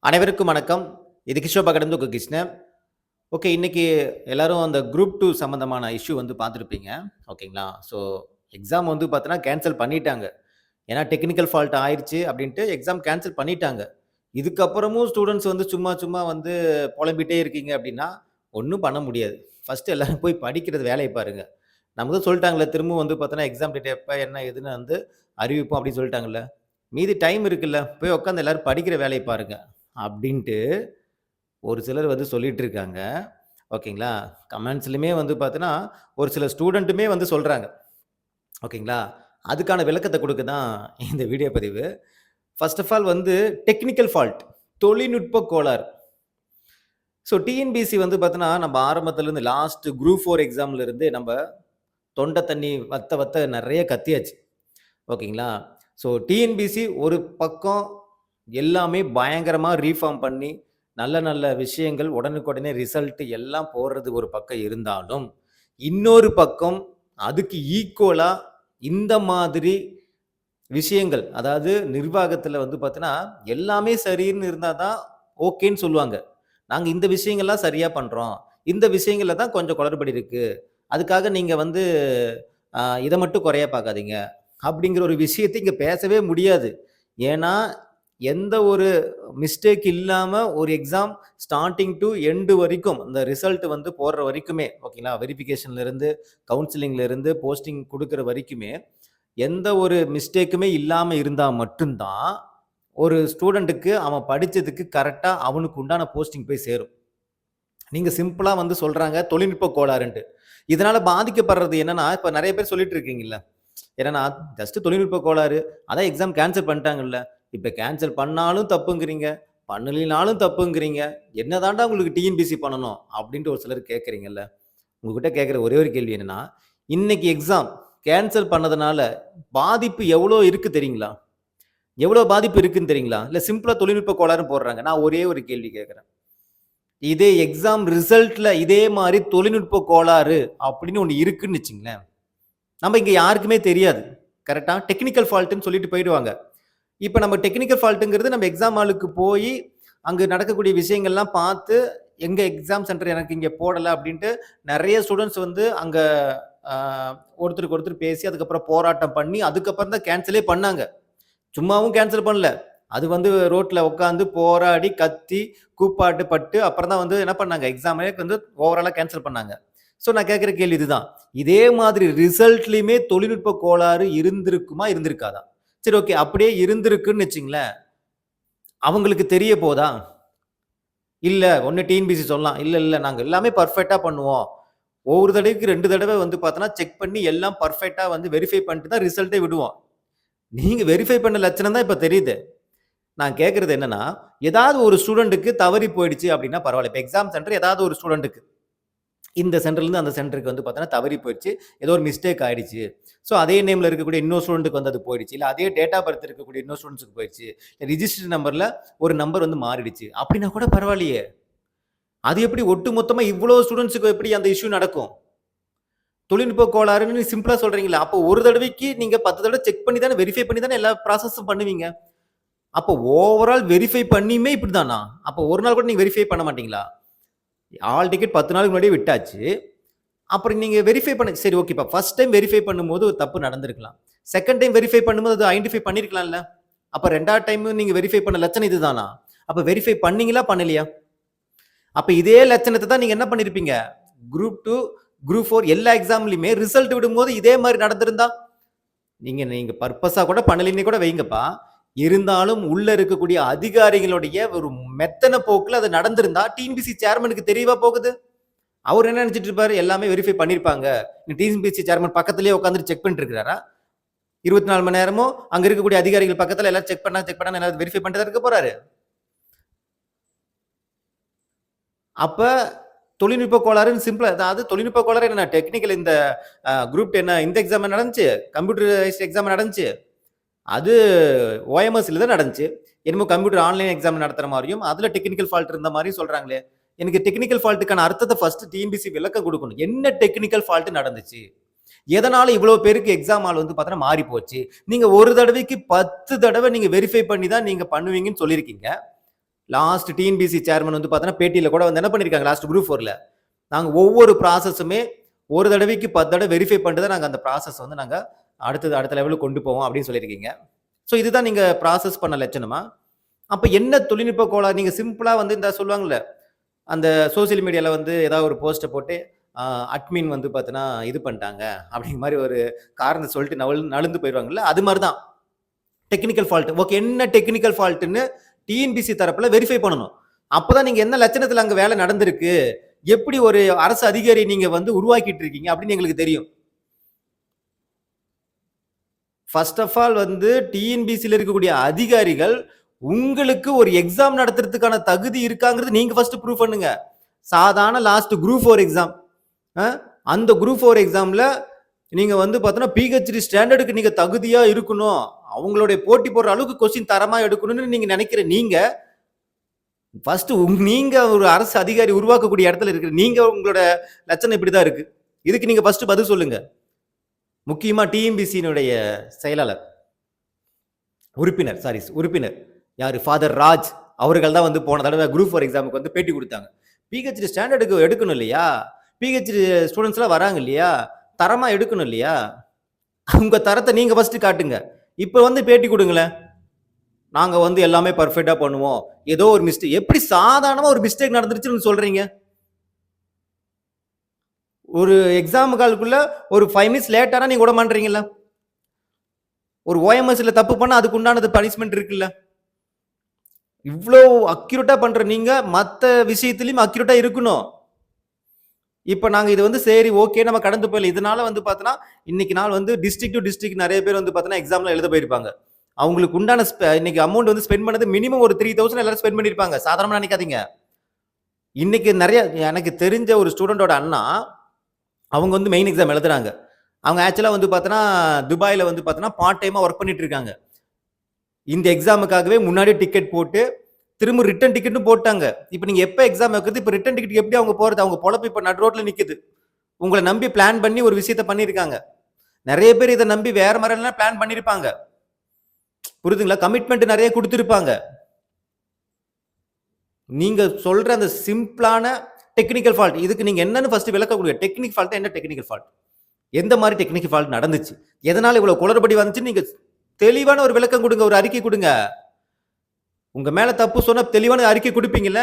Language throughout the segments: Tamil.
அனைவருக்கும் வணக்கம். இது கிஷோர் பகடந்து உங்க கிருஷ்ணன். ஓகே, இன்னைக்கு எல்லாரும் அந்த குரூப் 2 சம்மந்தமான இஷ்யூ வந்து பார்த்துருப்பீங்க. ஓகேங்களா? ஸோ எக்ஸாம் வந்து பார்த்தீங்கன்னா, கேன்சல் பண்ணிட்டாங்க. ஏன்னா டெக்னிக்கல் ஃபால்ட் ஆயிருச்சு அப்டின்ட்டு எக்ஸாம் கேன்சல் பண்ணிட்டாங்க. இதுக்கப்புறமும் ஸ்டூடண்ட்ஸ் வந்து சும்மா சும்மா வந்து புலம்பிட்டே இருக்கீங்க அப்டின்னா, ஒண்ணும் பண்ண முடியாது. ஃபர்ஸ்ட் எல்லாரும் போய் படிக்கிறது வேலைய பாருங்க. நமக்கு தான் சொல்ட்டாங்கல்ல, திரும்பவும் வந்து பார்த்தீங்கன்னா, எக்ஸாம் டேட் எப்ப, என்ன ஏதுன்னு வந்து அறிவிப்போம் அப்டின்னு சொல்ட்டாங்கல்ல. மீதி டைம் இருக்குல்ல, போய் உட்காந்து எல்லாரும் படிக்கிற வேலைய பாருங்க. அப்டின்ட்டு ஒரு சிலர் வந்து சொல்லிட்டு இருக்காங்க. ஓகேங்களா? கமெண்ட்ஸ்லயுமே வந்து பார்த்தீங்கன்னா, ஒரு சில ஸ்டூடண்ட்டுமே வந்து சொல்றாங்க. ஓகேங்களா? அதுக்கான விளக்கத்த குடுக்க தான் இந்த வீடியோ பதிவு. ஃபர்ஸ்ட் ஆஃப் ஆல் வந்து டெக்னிக்கல் ஃபால்ட், தொழில்நுட்ப கோளாறு. ஸோ டிஎன்பிஎஸ்சி வந்து பார்த்தீங்கன்னா, நம்ம ஆரம்பத்திலருந்து லாஸ்ட் குரூப் 4 எக்ஸாம்ல இருந்து நம்ப தொண்ட தண்ணி வத்த வத்த நெறைய கத்தியாச்சு. ஓகேங்களா? ஸோ டிஎன்பிஎஸ்சி ஒரு பக்கம் எல்லாமே பயங்கரமா ரீஃபார்ம் பண்ணி, நல்ல நல்ல விஷயங்கள் உடனுக்குடனே ரிசல்ட் எல்லாம் போடுறது ஒரு பக்கம் இருந்தாலும், இன்னொரு பக்கம் அதுக்கு ஈக்குவலா இந்த மாதிரி விஷயங்கள், அதாவது நிர்வாகத்தில வந்து பார்த்தீங்கன்னா, எல்லாமே சரின்னு இருந்தா தான் ஓகேன்னு சொல்லுவாங்க. நாங்க இந்த விஷயங்கள்லாம் சரியா பண்றோம். இந்த விஷயங்கள்ல தான் கொஞ்சம் குளறுபடி இருக்கு. அதுக்காக நீங்க வந்து இத மட்டும் குறையா பார்க்காதீங்க. அப்படிங்கிற ஒரு விஷயத்த இங்க பேசவே முடியாது. ஏன்னா, எந்த ஒரு மிஸ்டேக் இல்லாம ஒரு எக்ஸாம் ஸ்டார்ட்டிங் டூ எண்ட் வரைக்கும், அந்த ரிசல்ட் வந்து போடுற வரைக்குமே, ஓகேங்களா? வெரிஃபிகேஷன்ல இருந்து, கவுன்சிலிங்ல இருந்து, போஸ்டிங் குடுக்குற வரைக்குமே, எந்த ஒரு மிஸ்டேக்குமே இல்லாம இருந்தா மட்டும் தான், ஒரு ஸ்டூடண்ட்டுக்கு அவன் படிச்சதுக்கு கரெக்ட்டா அவனுக்கு உண்டான போஸ்டிங் போய் சேரும். நீங்க சிம்பிளா வந்து சொல்றாங்க தொழில்நுட்ப கோளாறுன்ட்டு. இதனால பாதிக்கப்படுறது என்னன்னா, இப்ப நெறைய பேர் சொல்லிட்டு இருக்கீங்கல்ல. என்னன்னா, ஜஸ்ட் தொழில்நுட்ப கோளாறு. அதான் எக்ஸாம் கேன்சல் பண்ணிட்டாங்கல்ல. இப்ப கேன்சல் பண்ணாலும் தப்புங்கிறீங்க. பண்ணலினாலும் தப்புங்கிறீங்க. என்னதான்டா உங்களுக்கு டிஎன்பிஎஸ்சி பண்ணணும்? அப்டின்ட்டு ஒரு சிலர் கேட்கிறீங்கல்ல. உங்ககிட்ட கேட்கிற ஒரே ஒரு கேள்வி என்னன்னா, இன்னைக்கு எக்ஸாம் கேன்சல் பண்ணதுனால பாதிப்பு எவ்வளோ இருக்கு தெரியுங்களா? எவ்வளோ பாதிப்பு இருக்குன்னு தெரியுங்களா? இல்ல சிம்பிளா தொழில்நுட்ப கோளாறுன்னு போடுறாங்க. நான் ஒரே ஒரு கேள்வி கேட்கிறேன். இதே எக்ஸாம் ரிசல்ட்ல இதே மாரி தொழில்நுட்ப கோளாறு அப்படின்னு ஒண்ணு இருக்குன்னு வச்சுங்களேன். நம்ம இங்க யாருக்குமே தெரியாது. கரெக்ட்டா? டெக்னிக்கல் ஃபால்ட்ன்னு சொல்லிட்டு போயிடுவாங்க. இப்ப நம்ம டெக்னிக்கல் ஃபால்ட்ங்கிறது நம்ம எக்ஸாம் ஹாலுக்கு போயி, அங்க நடக்கக்கூடிய விஷயங்கள்லாம் பார்த்து, எங்க எக்ஸாம் சென்டர் எனக்கு இங்க போடல அப்டின்ட்டு நெறைய ஸ்டூடண்ட்ஸ் வந்து அங்க அ ஒருத்தருக்கு ஒருத்தர் பேசி, அதுக்கப்புறம் போராட்டம் பண்ணி, அதுக்கப்புறம் தான் கேன்சலே பண்ணாங்க. சும்மாவும் கேன்சல் பண்ணல. அது வந்து ரோட்ல உட்காந்து போராடி, கத்தி, கூப்பாட்டு பட்டு, அப்புறம் தான் வந்து என்ன பண்ணாங்க, எக்ஸாமே வந்து ஓவராலா கேன்சல் பண்ணாங்க. ஸோ நான் கேட்கிற கேள்வி இதுதான். இதே மாதிரி ரிசல்ட்லயுமே தொழில்நுட்ப கோளாறு இருந்திருக்குமா? இருந்திருக்காதா? சரி, ஓகே. அப்படியே இருந்திருக்குன்னு வச்சுங்களேன். அவங்களுக்கு தெரிய போதா? இல்ல, ஒண்ணு டிஎன்பிஎஸ்சி சொல்லலாம். இல்ல, இல்ல நாங்க எல்லாமே பெர்ஃபெக்ட்டா பண்ணுவோம். ஒவ்வொரு தடவைக்கு 2 தடவ வந்து பார்த்தோன்னா, செக் பண்ணி எல்லாம் பெர்ஃபெக்ட்டா வந்து வெரிஃபை பண்ணிட்டு தான் ரிசல்ட்டே விடுவோம். நீங்க வெரிஃபை பண்ண லட்சணம் தான் இப்ப தெரியுது. நான் கேட்கிறது என்னன்னா, ஏதாவது ஒரு ஸ்டூடண்ட்க்கு தவறி போயிடுச்சு அப்படின்னா பரவால்ல. இப்ப எக்ஸாம் சென்டர் ஏதாவது ஒரு ஸ்டூடண்ட்க்கு இந்த சென்டர்லேருந்து அந்த சென்டருக்கு வந்து பார்த்தோன்னா, தவறி போயிடுச்சு. ஏதோ ஒரு மிஸ்டேக் ஆயிடுச்சு. ஸோ அதே நேம்ல இருக்கக்கூடிய இன்னொரு ஸ்டூடண்ட்க்கு வந்து அது போயிடுச்சு. இல்ல அதே டேட் ஆஃப் பர்த் இருக்கக்கூடிய இன்னொரு ஸ்டூடண்ட்ஸ்க்கு போயிடுச்சு. ரிஜிஸ்டர் நம்பர்ல ஒரு நம்பர் வந்து மாறிடுச்சு. அப்படின்னா கூட பரவாயில்லையே. அது எப்படி ஒட்டுமொத்தமா இவ்ளோ ஸ்டூடண்ட்ஸ்க்கு எப்படி அந்த இஷ்யூ நடக்கும்? தொழில்நுட்ப கோளாறுன்னு சிம்பிளா சொல்றீங்களே. அப்போ ஒரு தடவைக்கு நீங்க 10 தடவ செக் பண்ணி தானே, வெரிஃபை பண்ணி தானே எல்லா ப்ராசஸும் பண்ணுவீங்க. அப்போ ஓவரால் வெரிஃபை பண்ணியுமே இப்படிதானா? அப்போ ஒரு நாள் கூட நீங்க வெரிஃபை பண்ண மாட்டீங்களா? ஆல் டிக்கெட் 10 நாளுக்கு முன்னாடியே விட்டாச்சு. அப்புறம் நீங்க வெரிஃபை பண்ண சரி, ஓகே. இப்ப ஃபர்ஸ்ட் டைம் வெரிஃபை பண்ணும்போது ஒரு தப்பு நடந்திருக்கலாம். செகண்ட் டைம் வெரிஃபை பண்ணும்போது அத ஐடென்டிஃபை பண்ணியிருக்கலாம்ல. அப்ப 2வது டைம் நீங்க வெரிஃபை பண்ண லட்சணம் இதுதானா? அப்ப வெரிஃபை பண்ணீங்களா? பண்ணலையா? அப்ப இதே லட்சணத்த தான் நீங்க என்ன பண்ணியிருப்பீங்க? குரூப் 2, குரூப் 4 எல்லா எக்ஸாம்லயுமே ரிசல்ட் விடும்போது இதே மாரி நடந்திருந்தா? நீங்க நீங்க பர்ப்பஸா கூட பண்ணலைன்னு கூட வைங்கப்பா. இருந்தாலும் உள்ள இருக்கக்கூடிய அதிகாரிகளுடைய ஒரு மெத்தன போக்குல அது நடந்திருந்தா, டிஎன்பிஎஸ்சி சேர்மனுக்கு தெரியவா போகுது? அவரு என்ன நெனச்சுட்டு இருப்பாரு? எல்லாமே வெரிஃபை பண்ணியிருப்பாங்க. டிஎன்பிஎஸ்சி சேர்மன் பக்கத்திலேயே உட்கார்ந்துட்டு செக் பண்ணிட்டு இருக்கிறாரா? 24 மணி நேரமும் அங்க இருக்கக்கூடிய அதிகாரிகள் பக்கத்துல எல்லாரும் செக் பண்ணான்னு எல்லாரும் வெரிஃபை பண்ணிட்டு தான் இருக்க போறாரு. அப்ப தொழில்நுட்ப கோளாறுன்னு சிம்பிளா, அதாவது தொழில்நுட்ப கோளாறு என்ன, டெக்னிக்கல் இந்த குரூப் என்ன இந்த எக்ஸாம் நடந்துச்சு? கம்ப்யூட்டரைஸ்ட் எக்ஸாம் நடந்துச்சு. அது ஓஎம்எஸ்ல தான் நடந்துச்சு. என்னமோ கம்ப்யூட்டர் ஆன்லைன் எக்ஸாம் நடத்துற மாரியும், அதுல டெக்னிக்கல் ஃபால்ட் இருந்த மாரியும் சொல்றாங்களே. எனக்கு டெக்னிக்கல் ஃபால்ட்க்கான அர்த்தத்த ஃபர்ஸ்ட் டிஎன்பிஎஸ்சி விளக்கம் குடுக்கணும். என்ன டெக்னிக்கல் ஃபால்ட் நடந்துச்சு? எதனால இவ்வளோ பேருக்கு எக்ஸாம் ஹால் வந்து பார்த்தீங்கன்னா மாறி போச்சு? நீங்க ஒரு தடவைக்கு 10 தடவ நீங்க வெரிஃபை பண்ணி தான் நீங்க பண்ணுவீங்கன்னு சொல்லியிருக்கீங்க. லாஸ்ட் டிஎன்பிசி சேர்மன் வந்து பார்த்தோன்னா பேட்டியில் கூட வந்து என்ன பண்ணியிருக்காங்க லாஸ்ட் குரூப் 4ல நாங்கள் ஒவ்வொரு ப்ராசஸுமே ஒரு தடவைக்கு 10 தடவை வெரிஃபை பண்ணிட்டு தான் நாங்கள் அந்த ப்ராசஸ் வந்து நாங்கள் அடுத்த லெவலுக்கு கொண்டு போவோம் அப்படின்னு சொல்லியிருக்கீங்க. ஸோ இதுதான் நீங்கள் ப்ராசஸ் பண்ண லட்சணமா? அப்போ என்ன தொழில்நுட்ப கோளாறு? நீங்கள் சிம்பிளாக வந்து இந்த சொல்லுவாங்கல்ல அந்த சோசியல் மீடியாவில் வந்து ஏதாவது ஒரு போஸ்ட்டை போட்டு அட்மின் வந்து பார்த்தீங்கன்னா இது பண்ணிட்டாங்க அப்படிங்கிற மாதிரி ஒரு காரணத்தை சொல்லிட்டு நழுந்து போயிடுவாங்கல்ல, அது மாதிரி தான் டெக்னிக்கல் ஃபால்ட். ஓகே, என்ன டெக்னிக்கல் ஃபால்ட்டுன்னு டிஎன்பிசி தரப்புல வெரிஃபை பண்ணணும். அப்பதான் நீங்க என்ன லட்சணத்துல அங்க வேலை நடந்திருக்கு, எப்படி ஒரு அரசு அதிகாரி நீங்க வந்து உருவாக்கிட்டு இருக்கீங்க அப்படின்னு எங்களுக்கு தெரியும். ஃபர்ஸ்ட் ஆஃப் ஆல் வந்து டிஎன்பிசியில் இருக்கக்கூடிய அதிகாரிகள் உங்களுக்கு ஒரு எக்ஸாம் நடத்துறதுக்கான தகுதி இருக்காங்கிறது நீங்க ஃபர்ஸ்ட் ப்ரூவ் பண்ணுங்க. சாதாரண லாஸ்ட் குரூப் 4 எக்ஸாம், அந்த குரூப் 4 எக்ஸாம்ல நீங்க வந்து பார்த்தீங்கன்னா பிஹெச்டி ஸ்டாண்டர்டுக்கு நீங்க தகுதியா இருக்கணும், அவங்களுடைய போட்டி போடுற அளவுக்கு கொஸ்டின் தரமா எடுக்கணும்னு நீங்க நினைக்கிற நீங்க ஃபர்ஸ்ட் நீங்க ஒரு அரசு அதிகாரி உருவாக்கக்கூடிய இடத்துல இருக்கிற நீங்க உங்களோட லட்சணம் இப்படிதான் இருக்கு. இதுக்கு நீங்க ஃபர்ஸ்ட் பதில் சொல்லுங்க. முக்கியமா டிஎம்பிசியினுடைய செயலாளர் உறுப்பினர் யாரு ஃபாதர் ராஜ் அவர்கள் தான் வந்து போன தடவை குரூப் 4 எக்ஸாமுக்கு வந்து பேட்டி கொடுத்தாங்க. பிஹெச்டி ஸ்டாண்டர்டுக்கு எடுக்கணும் இல்லையா, பிஹெச்டி ஸ்டூடெண்ட்ஸ் எல்லாம் வராங்க இல்லையா, தரமா எடுக்கணும் இல்லையா, உங்க தரத்தை நீங்க ஃபர்ஸ்ட் காட்டுங்க. இப்ப வந்து பேட்டி கொடுங்களேன், நாங்க வந்து எல்லாமே பர்ஃபெக்டா பண்ணுவோம், ஏதோ ஒரு மிஸ்டேக். எப்படி சாதாரணமா ஒரு மிஸ்டேக் நடந்துருச்சுன்னு சொல்றீங்க? ஒரு எக்ஸாம் காலுக்குள்ள ஒரு 5 மினிட்ஸ் லேட் ஆனா நீங்க விட மாட்டீங்கல்ல? ஒரு ஓஎம்எஸ்ல தப்பு பண்ணா அதுக்கு உண்டானது பனிஷ்மெண்ட் இருக்குல்ல? இவ்வளோ அக்யூரேட்டா பண்ற நீங்க மத்த விஷயத்திலயும் அக்யூரேட்டா இருக்கணும். இப்ப நாங்க இது வந்து சரி ஓகே நம்ம கடந்து போயிடலாம். இதனால வந்து பார்த்தோன்னா இன்னைக்கு நாள் வந்து டிஸ்ட்ரிக்ட் டு டிஸ்ட்ரிக்ட் நிறைய பேர் வந்து பார்த்தோன்னா எக்ஸாம்ல எழுத போயிருப்பாங்க. அவங்களுக்கு உண்டான இன்னைக்கு அமௌண்ட் வந்து ஸ்பெண்ட் பண்ணது மினிமம் ஒரு 3000 எல்லாரும் ஸ்பெண்ட் பண்ணிருப்பாங்க. சாதாரணமா நினைக்காதீங்க. இன்னைக்கு நிறைய எனக்கு தெரிஞ்ச ஒரு ஸ்டூடெண்டோட அண்ணா அவங்க வந்து மெயின் எக்ஸாம் எழுதுறாங்க. அவங்க ஆக்சுவலா வந்து பார்த்தோன்னா துபாயில வந்து பார்த்தோன்னா பார்ட் டைமா ஒர்க் பண்ணிட்டு இருக்காங்க. இந்த எக்ஸாமுக்காகவே முன்னாடி டிக்கெட் போட்டு திரும்ப ரிட்டன் டிக்கெட்டும் போட்டாங்க. இப்போ நீங்க எப்ப எக்ஸாம் வைக்கிறது, இப்போ ரிட்டன் டிக்கெட் எப்படி அவங்க போறது? அவங்க பொழப்பு இப்போ நடு ரோட்ல நிக்குது. உங்களை நம்பி பிளான் பண்ணி ஒரு விஷயத்த பண்ணிருக்காங்க. நிறைய பேர் இதை நம்பி வேற மாதிரிலாம் பிளான் பண்ணிருப்பாங்க. புரியுதுங்களா? கமிட்மெண்ட் நிறைய கொடுத்திருப்பாங்க. நீங்க சொல்ற அந்த சிம்பிளான டெக்னிக்கல் ஃபால்ட் இதுக்கு நீங்க என்னன்னு ஃபர்ஸ்ட் விளக்கக்கூடிய டெக்னிக் ஃபால்ட் என்ன? டெக்னிக்கல் ஃபால்ட் எந்த மாதிரி டெக்னிக்கல் ஃபால்ட் நடந்துச்சு, எதனால இவ்வளவு குளறுபடி வந்துச்சு, நீங்க தெளிவான ஒரு விளக்கம் கொடுங்க, ஒரு அறிக்கை கொடுங்க. உங்க மேல தப்பு சொன்னா தெளிவான அறிக்கை கொடுப்பீங்கல்ல,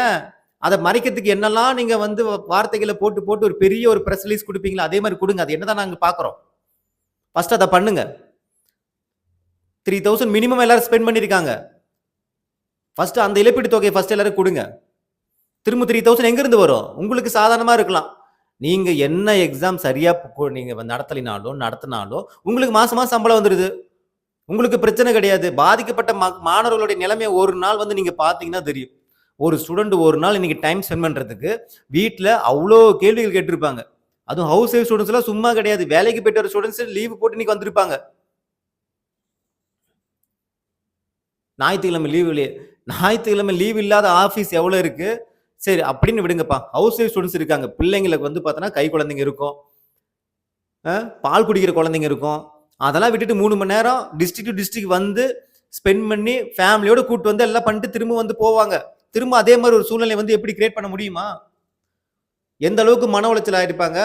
அதை மறைக்கிறதுக்கு என்னெல்லாம் நீங்க வந்து வார்த்தைகளை போட்டு போட்டு ஒரு பெரிய ஒரு பிரஸ் ரிலீஸ் கொடுப்பீங்களா, அதே மாதிரி கொடுங்க. அது என்னதான் நாங்க பாக்குறோம். ஃபர்ஸ்ட் அதை பண்ணுங்க. 3000 மினிமம் எல்லாரும் ஸ்பெண்ட் பண்ணிருக்காங்க. ஃபர்ஸ்ட் அந்த இழப்பீடு தொகையை ஃபர்ஸ்ட் எல்லாரும் கொடுங்க. திரும்ப 3000 எங்க இருந்து வரும்? உங்களுக்கு சாதாரணமா இருக்கலாம். நீங்க என்ன எக்ஸாம் சரியா நீங்க நடத்தினாலும் உங்களுக்கு மாசமா சம்பளம் வந்துருது. உங்களுக்கு பிரச்சனை கிடையாது. பாதிக்கப்பட்ட மாணவர்களுடைய நிலைமையை ஒரு நாள் வந்து நீங்க பாத்தீங்கன்னா தெரியும். ஒரு ஸ்டூடெண்ட் ஒரு நாள் இன்னைக்கு டைம் ஸ்பெண்ட் பண்றதுக்கு வீட்டுல அவ்வளோ கேள்விகள் கேட்டிருப்பாங்க. அதுவும் ஹவுஸ் ஒய்ஃப் ஸ்டூடெண்ட்ஸ் எல்லாம் சும்மா கிடையாது. வேலைக்கு போயிட்டு வர ஸ்டூடெண்ட்ஸ் லீவ் போட்டு இன்னைக்கு வந்திருப்பாங்க. ஞாயிற்றுக்கிழமை லீவ் இல்லாத ஆபீஸ் எவ்வளவு இருக்கு? சரி அப்படின்னு விடுங்கப்பா. ஹவுஸ் ஒய்ஃப் ஸ்டூடெண்ட்ஸ் இருக்காங்க. பிள்ளைங்களுக்கு வந்து பார்த்தோன்னா கை குழந்தைங்க இருக்கும், பால் குடிக்கிற குழந்தைங்க இருக்கும். அதெல்லாம் விட்டுட்டு 3 மணி நேரம் டிஸ்ட்ரிக்ட் டு டிஸ்ட்ரிக்ட் வந்து ஸ்பெண்ட் பண்ணி ஃபேமிலியோட கூட்டு வந்து எல்லாம் பண்ணிட்டு திரும்ப வந்து போவாங்க. திரும்ப அதே மாதிரி ஒரு சூழ்நிலை வந்து எப்படி கிரியேட் பண்ண முடியுமா? எந்த அளவுக்கு மன உளைச்சல் ஆயிருப்பாங்க,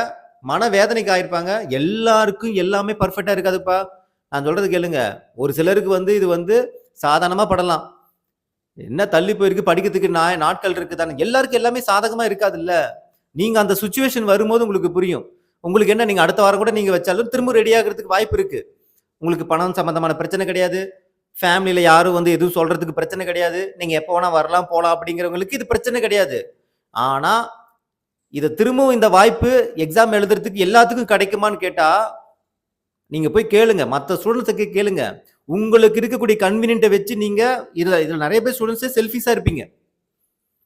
மன வேதனைக்கு ஆயிருப்பாங்க. எல்லாருக்கும் எல்லாமே பர்ஃபெக்டா இருக்காதுப்பா. நான் சொல்றது கேளுங்க. ஒரு சிலருக்கு வந்து இது வந்து சாதாரணமா படலாம். என்ன தள்ளி போயிருக்கு, படிக்கிறதுக்கு நாட்கள் இருக்குதானே. எல்லாருக்கும் எல்லாமே சாதகமா இருக்காது இல்ல. நீங்க அந்த சுச்சுவேஷன் வரும்போது உங்களுக்கு புரியும். உங்களுக்கு என்ன, நீங்க அடுத்த வாரம் கூட நீங்க வச்சாலும் திரும்ப ரெடி ஆகிறதுக்கு வாய்ப்பு இருக்கு. உங்களுக்கு பணம் சம்பந்தமான பிரச்சனை கிடையாது. ஃபேமிலியில யாரும் வந்து எதுவும் சொல்றதுக்கு பிரச்சனை கிடையாது. நீங்க எப்போ வேணா வரலாம் போலாம் அப்படிங்கிறவங்களுக்கு இது பிரச்சனை கிடையாது. ஆனா இதை திரும்பவும் இந்த வாய்ப்பு எக்ஸாம் எழுதுறதுக்கு எல்லாத்துக்கும் கிடைக்குமான்னு கேட்டா நீங்க போய் கேளுங்க, மற்ற ஸ்டூடெண்ட்ஸுக்கு கேளுங்க. உங்களுக்கு இருக்கக்கூடிய கன்வீனியன்ட்டை வச்சு நீங்க இதுல நிறைய பேர் ஸ்டூடெண்ட்ஸே செல்ஃபிஷா இருப்பீங்க.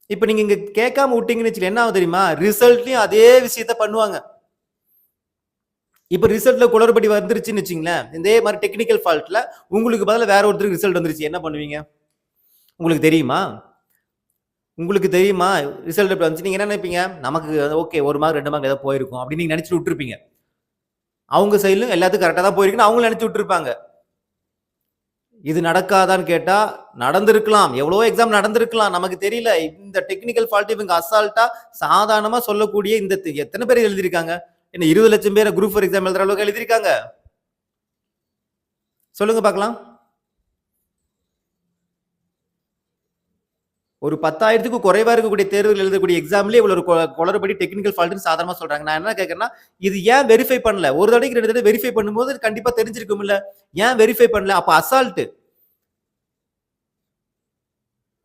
இப்ப நீங்க இங்க கேட்காம விட்டீங்கன்னு வச்சுக்கோங்க, என்ன ஆகும் தெரியுமா? ரிசல்ட்லயும் அதே விஷயத்த பண்ணுவாங்க. இப்ப ரிசல்ட்ல குளறுபடி வந்துருச்சுன்னு வச்சுங்களேன், இதே மாதிரி டெக்னிக்கல் ஃபால்ட்ல உங்களுக்கு பதிலா வேற ஒருத்தருக்கு ரிசல்ட் வந்துருச்சு, என்ன பண்ணுவீங்க? உங்களுக்கு தெரியுமா ரிசல்ட் எப்படி வந்துச்சு? நீங்க என்ன நினைப்பீங்க? நமக்கு ஓகே 1 மார்க் 2 மார்க் ஏதாவது போயிருக்கும் அப்படின்னு நீங்க நினைச்சிட்டு விட்டுருப்பீங்க. அவங்க சைட்ல எல்லாத்துக்கும் கரெக்டா தான் போயிருக்குன்னு அவங்களும் நினைச்சு விட்டுருப்பாங்க. இது நடக்காதான்னு கேட்டா நடந்திருக்கலாம். எவ்வளவோ எக்ஸாம் நடந்திருக்கலாம். நமக்கு தெரியல. இந்த டெக்னிக்கல் ஃபால்ட் இவங்க அசால்ட்டா சாதாரணமா சொல்லக்கூடிய இந்த எத்தனை பேர் எழுதியிருக்காங்க? என்ன 20,00,000 பேர குரூப் 4 எக்ஸாம் எழுதுற அளவுக்கு எழுதியிருக்காங்க? சொல்லுங்க பார்க்கலாம். ஒரு 10,000க்கு குறைவா இருக்கக்கூடிய தேர்வுகள் எழுதக்கூடிய எக்ஸாம்லயே இவ்வளவு ஒரு குளறுபடி டெக்னிக்கல் ஃபால்ட்னு சாதாரணமா சொல்றாங்க. நான் என்ன கேட்கறேன்னா, இது ஏன் வெரிஃபை பண்ணல? ஒரு தடவைக்கு 2 தடவை வெரிஃபை பண்ணும்போது கண்டிப்பா தெரிஞ்சிருக்கும்ல. ஏன் வெரிஃபை பண்ணல? அப்ப அசால்ட்.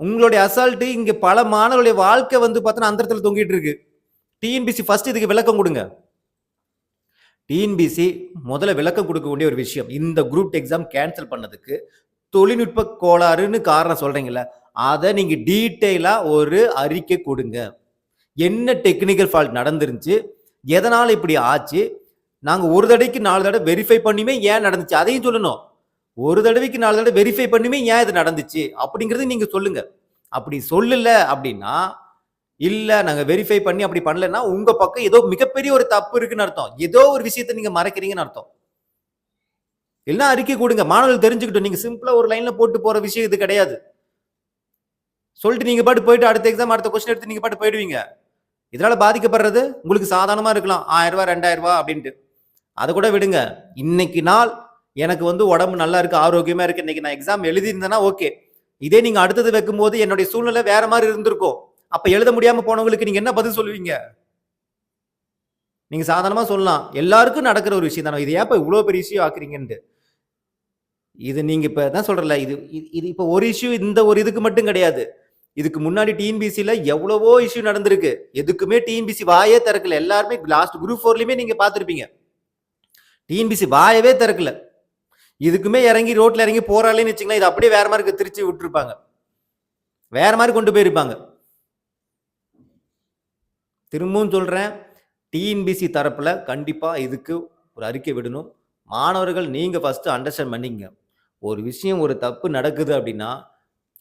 உங்களுடைய அசால்ட் இங்க பல மாணவர்களுடைய வாழ்க்கை வந்து பார்த்தா அந்த இடத்துல தொங்கிட்டு இருக்கு. டிஎன்பிசி ஃபர்ஸ்ட் இதுக்கு விளக்கம் கொடுங்க. டிஎன்பிசி முதல்ல விளக்கம் கொடுக்க வேண்டிய ஒரு விஷயம். இந்த குரூப் எக்ஸாம் கேன்சல் பண்ணதுக்கு தொழில்நுட்ப கோளாறுன்னு காரணம் சொல்றீங்கல்ல, அதை நீங்க டீட்டெயிலா ஒரு அறிக்கை கொடுங்க. என்ன டெக்னிக்கல் ஃபால்ட் நடந்துருந்துச்சு, எதனால இப்படி ஆச்சு, நாங்க ஒரு தடவைக்கு 4 தடவை வெரிஃபை பண்ணியுமே ஏன் நடந்துச்சு அதையும் சொல்லணும். ஒரு தடவைக்கு 4 தடவை வெரிஃபை பண்ணியுமே ஏன் இது நடந்துச்சு அப்படிங்கறது நீங்க சொல்லுங்க. அப்படி சொல்லல அப்படின்னா, இல்ல நாங்க வெரிஃபை பண்ணி அப்படி பண்ணலன்னா உங்க பக்கம் ஏதோ மிகப்பெரிய ஒரு தப்பு இருக்குன்னு அர்த்தம். ஏதோ ஒரு விஷயத்தை நீங்க மறைக்கிறீங்கன்னு அர்த்தம். இல்லைன்னா அறிக்கை கொடுங்க. மாணவர்கள் தெரிஞ்சுக்கிட்டோம். நீங்க சிம்பிளா ஒரு லைன்ல போட்டு போற விஷயம் இது கிடையாது. சொல்லிட்டு நீங்க பாட்டு போயிட்டு அடுத்த எக்ஸாம் அடுத்த கொஸ்டின் எடுத்து நீங்க பாட்டு போயிடுவீங்க. இதனால பாதிக்கப்படுறது உங்களுக்கு சாதாரணமா இருக்கலாம். 1000 ரூபாய் 2000 ரூபாய் அப்படின்ட்டு. அதை கூட விடுங்க. இன்னைக்கு நாள் எனக்கு வந்து உடம்பு நல்லா இருக்கு, ஆரோக்கியமா இருக்கு, இன்னைக்கு நான் எக்ஸாம் எழுதியிருந்தேன்னா ஓகே. இதே நீங்க அடுத்தது வைக்கும்போது என்னுடைய சூழ்நிலை வேற மாதிரி இருந்திருக்கும். அப்ப எழுத முடியாம போனவங்களுக்கு நீங்க என்ன பதில் சொல்லுவீங்க? நீங்க சாதாரணமா சொல்லலாம். எல்லாருக்கும் நடக்கிற ஒரு விஷயம் தானே. இது ஏன் இப்ப இவ்வளவு பெரிய இஷ்யூ ஆக்குறீங்கன்னு. இது நீங்க இப்ப தான் சொல்றல. இது இப்ப ஒரு இஷ்யூ இந்த ஒரு இதுக்கு மட்டும் கிடையாது. இதுக்கு முன்னாடி டிஎன்பிசில எவ்வளவோ இஷ்யூ நடந்திருக்கு. எதுக்குமே டிஎன்பிசி வாயே திறக்கல. எல்லாருமே லாஸ்ட் குரூப் 4லயுமே நீங்க பார்த்திருப்பீங்க. டிஎன்பிசி வாயவே திறக்கல. இதுக்குமே இறங்கி ரோட்ல இறங்கி போராளேன்னு வச்சுங்களேன், இது அப்படியே வேற மாதிரி திருச்சி விட்டுருப்பாங்க. வேற மாதிரி கொண்டு போயிருப்பாங்க. திரும்பவும் சொல்றேன், டிஎன்பிசி தரப்புல கண்டிப்பா இதுக்கு ஒரு அறிக்கை விடணும். மாணவர்கள் நீங்க ஃபர்ஸ்ட் அண்டர்ஸ்டாண்ட் பண்ணிங்க. ஒரு விஷயம் ஒரு தப்பு நடக்குது அப்படின்னா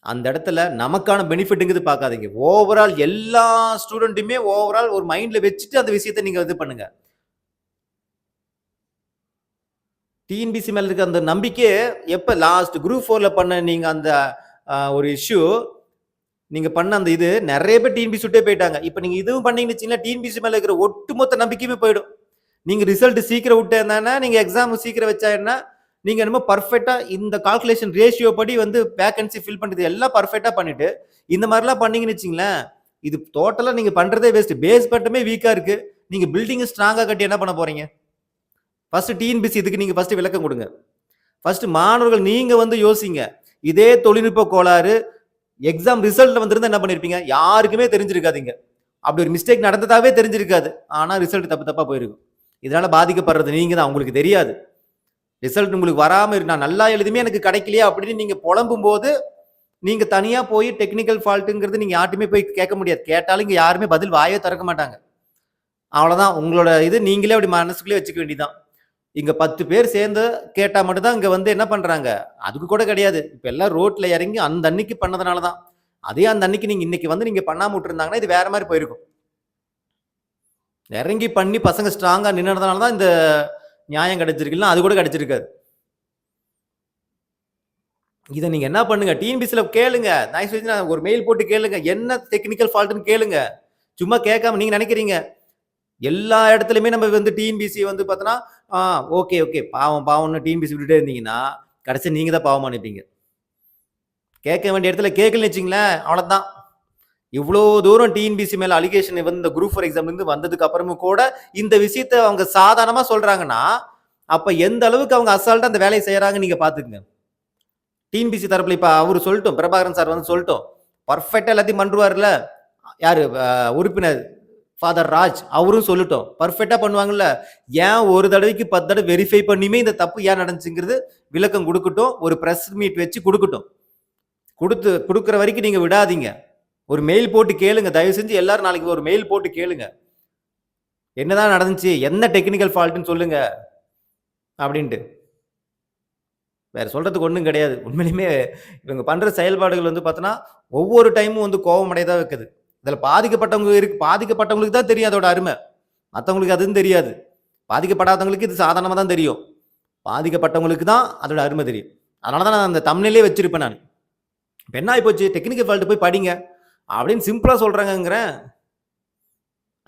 அந்த இடத்துல நமக்கான பெனிஃபிட்ங்கிறது பார்க்காதீங்க. ஓவரால் எல்லா ஸ்டூடெண்ட்டுமே ஓவரால் ஒரு மைண்ட்ல வச்சுட்டு அந்த விஷயத்தை நீங்க இது பண்ணுங்க. டிஎன்பிசி மேல இருக்க அந்த நம்பிக்கை எப்ப லாஸ்ட் குரூப் 4ல பண்ண நீங்க அந்த ஒரு இஷ்யூ நீங்க பண்ண அந்த இது நிறைய பேர் டிஎன்பிசி விட்டே போயிட்டாங்க. இப்ப நீங்க இதுவும் பண்ணீங்கன்னு வச்சீங்கன்னா டிஎன்பிசி மேல இருக்கிற ஒட்டுமொத்த நம்பிக்கையுமே போயிடும். நீங்க ரிசல்ட் சீக்கிரம் விட்டேன்னா நீங்க எக்ஸாம் சீக்கிரம் வச்சா என்ன, நீங்க என்னமோ பர்ஃபெக்டா இந்த கால்குலேஷன் ரேஷியோ படி வந்து வேகன்சி ஃபில் பண்றது எல்லாம் பர்ஃபெக்டா பண்ணிட்டு இந்த மாதிரிலாம் பண்ணீங்கன்னு வச்சுங்களேன், இது டோட்டலா நீங்க பண்றதே வேஸ்ட். பேஸ் மட்டுமே வீக்கா இருக்கு. நீங்க பில்டிங் ஸ்ட்ராங்கா கட்டி என்ன பண்ண போறீங்க? ஃபர்ஸ்ட் டிஎன்பிசி இதுக்கு நீங்க ஃபர்ஸ்ட் விளக்கம் கொடுங்க. ஃபர்ஸ்ட் மாணவர்கள் நீங்க வந்து யோசிங்க. இதே தொழில்நுட்ப கோளாறு எக்ஸாம் ரிசல்ட்ல வந்திருந்தா என்ன பண்ணிருப்பீங்க? யாருக்குமே தெரிஞ்சிருக்காதீங்க. அப்படி ஒரு மிஸ்டேக் நடந்ததாவே தெரிஞ்சிருக்காது. ஆனா ரிசல்ட் தப்பு தப்பா போயிருக்கும். இதனால பாதிக்கப்படுறது நீங்க தான். உங்களுக்கு தெரியாது. ரிசல்ட் உங்களுக்கு வராம நான் நல்லா எழுதுமே எனக்கு கிடைக்கலையா அப்படின்னு நீங்க புலம்பும் போது நீங்க தனியா போய் டெக்னிக்கல் ஃபால்ட்டுங்கிறது நீங்க யார்ட்டுமே போய் கேட்க முடியாது. கேட்டாலும் இங்க யாருமே பதில் வாயே திறக்க மாட்டாங்க. அவ்வளவுதான். உங்களோட இது நீங்களே அப்படி மனசுக்குள்ளே வச்சுக்க வேண்டியதான். இங்க 10 பேர் சேர்ந்து கேட்டா மட்டும் தான் இங்க வந்து என்ன பண்றாங்க? அதுக்கு கூட கிடையாது. இப்ப எல்லாம் ரோட்ல இறங்கி அந்த அன்னைக்கு பண்ணதுனால தான். அதே அந்த அன்னைக்கு நீங்க இன்னைக்கு வந்து நீங்க பண்ணாம விட்டுருந்தாங்கன்னா இது வேற மாதிரி போயிருக்கும். இறங்கி பண்ணி பசங்க ஸ்ட்ராங்கா நின்னதுனால தான் இந்த நியாயம் கிடைச்சிருக்குல்ல, அது கூட கிடைச்சிருக்காது. இதை நீங்க என்ன பண்ணுங்க, டிஎன்பிசில கேளுங்க. நான் சொல்லி ஒரு மெயில் போட்டு கேளுங்க. என்ன டெக்னிக்கல் ஃபால்ட்னு கேளுங்க. சும்மா கேட்காம நீங்க நினைக்கிறீங்க எல்லா இடத்துலயுமே நம்ம வந்து டிஎன்பிசி வந்து பார்த்தோன்னா ஓகே ஓகே பாவம் பாவம்னு டிஎன்பிசி விட்டுட்டே இருந்தீங்கன்னா கடைசி நீங்க தான் பாவம் அனுப்பீங்க. கேட்க வேண்டிய இடத்துல கேட்கலன்னு வச்சுங்களேன், அவ்வளோதான். இவ்வளோ தூரம் டிஎன்பிசி மேல அலிகேஷன் வந்து இந்த குரூப் 4 எக்ஸாம் இருந்து வந்ததுக்கு அப்புறமும் கூட இந்த விஷயத்த அவங்க சாதாரணமா சொல்றாங்கன்னா அப்ப எந்த அளவுக்கு அவங்க அசால்ட்டா அந்த வேலையை செய்யறாங்க நீங்க பாத்துக்கங்க. டிஎன்பிசி தரப்புல இப்ப அவரு சொல்லட்டும், பிரபாகரன் சார் வந்து சொல்லட்டும், பர்ஃபெக்டா எல்லாத்தையும் பண்ணுவார்ல. யாரு உறுப்பினர் ஃபாதர் ராஜ் அவரும் சொல்லட்டும், பர்ஃபெக்டா பண்ணுவாங்கல்ல. ஏன் ஒரு தடவைக்கு 10 தடவை வெரிஃபை பண்ணியுமே இந்த தப்பு ஏன் நடந்துச்சுங்கிறது விளக்கம் கொடுக்கட்டும். ஒரு பிரஸ் மீட் வச்சு கொடுக்கட்டும். கொடுக்குற வரைக்கும் நீங்க விடாதீங்க. ஒரு மெயில் போட்டு கேளுங்க. தயவு செஞ்சு எல்லாரும் நாளைக்கு ஒரு மெயில் போட்டு கேளுங்க. என்னதான் நடந்துச்சு, என்ன டெக்னிக்கல் ஃபால்ட்னு சொல்லுங்க அப்படின்ட்டு. வேற சொல்றதுக்கு ஒன்றும் கிடையாது. உண்மையிலுமே இவங்க பண்ற செயல்பாடுகள் வந்து பார்த்தோன்னா ஒவ்வொரு டைமும் வந்து கோபம் அடையதான் வைக்குது. இதில் பாதிக்கப்பட்டவங்களுக்கு தான் தெரியும் அதோட அருமை. மற்றவங்களுக்கு அதுவும் தெரியாது. பாதிக்கப்படாதவங்களுக்கு இது சாதாரணமாக தான் தெரியும். பாதிக்கப்பட்டவங்களுக்கு தான் அதோட அருமை தெரியும். அதனால தான் நான் அந்த தம்ப்நெயிலே வச்சிருப்பேன் நானு. இப்ப என்ன ஆயிப்போச்சு, டெக்னிக்கல் ஃபால்ட் போய் படிங்க அப்படின்னு சிம்பிளா சொல்றாங்கங்கிறேன்.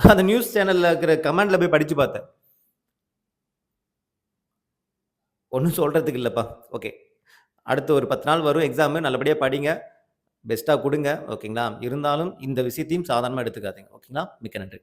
அந்த நியூஸ் சேனல்ல இருக்கிற கமெண்ட்ல போய் படிச்சு பார்த்தேன். ஒண்ணும் சொல்றதுக்கு இல்லப்பா. ஓகே. அடுத்து ஒரு 10 நாள் வரும் எக்ஸாமு. நல்லபடியா படிங்க. பெஸ்ட்டா குடுங்க. ஓகேங்களா? இருந்தாலும் இந்த விஷயத்தையும் சாதாரணமா எடுத்துக்காதீங்க. ஓகேங்களா? மிக்க நன்றி.